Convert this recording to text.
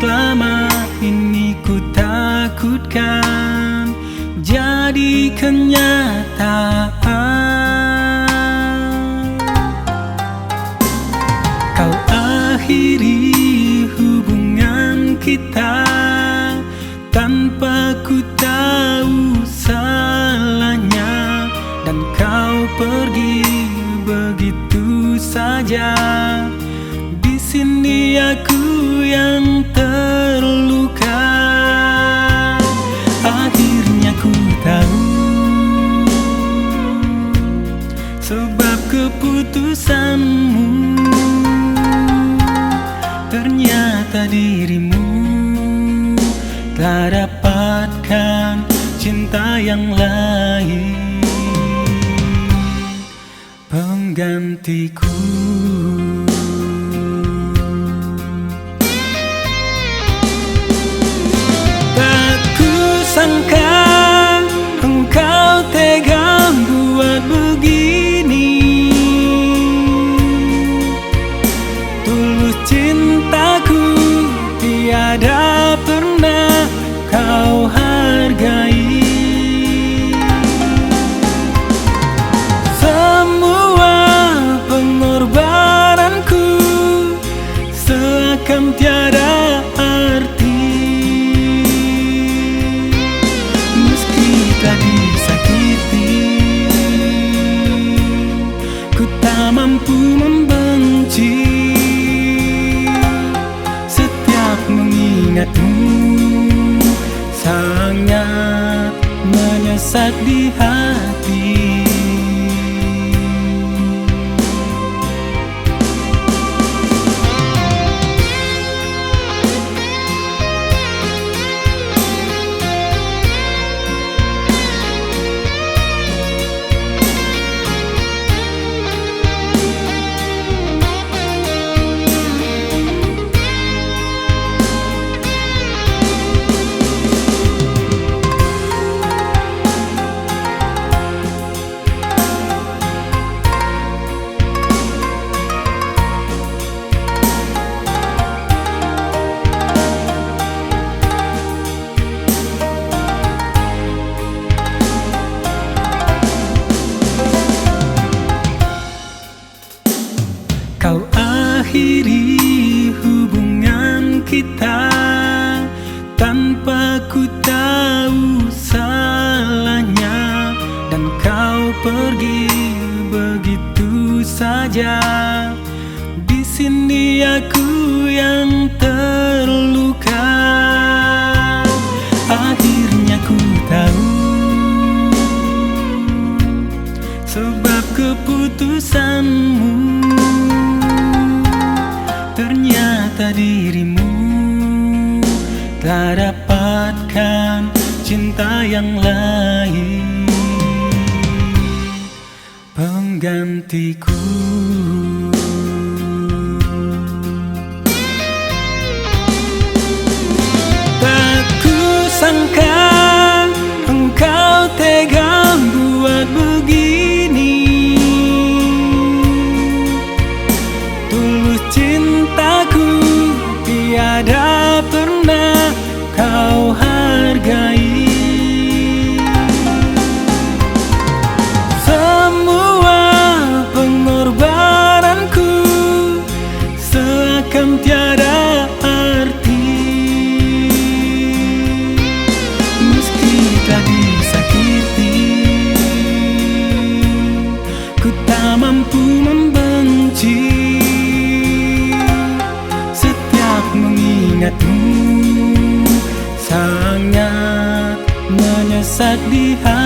selama ini ku takutkan jadi kenyataan. Kau akhiri hubungan kita tanpa ku tahu salahnya, dan kau pergi begitu saja. Di sini aku yang terluka. Akhirnya ku tahu sebab keputusanmu. Ternyata dirimu telah dapatkan cinta yang lain, penggantiku. Tak kusangka engkau tega buat begini. Tulus cintaku tiada pernah kau hargai. Semua pengorbananku seakan tiada arti. Meski telah disakiti, ku tak mampu membenci. Setiap mengingatmu sangat menyesat di hati. Kau akhiri hubungan kita tanpa ku tahu salahnya, dan kau pergi begitu saja. Di sini aku yang terluka. Akhirnya ku tahu sebab keputusanmu. Ternyata dirimu telah dapatkan cinta yang lain, penggantiku. Tak kusangka engkau tega buat begini. Tulus cintaku tiada pernah kau hargai. Semua pengorbananku seakan tiada arti. Meski telah disakiti, ku tak mampu membenci. Mengingatmu sangat menyesat di hati.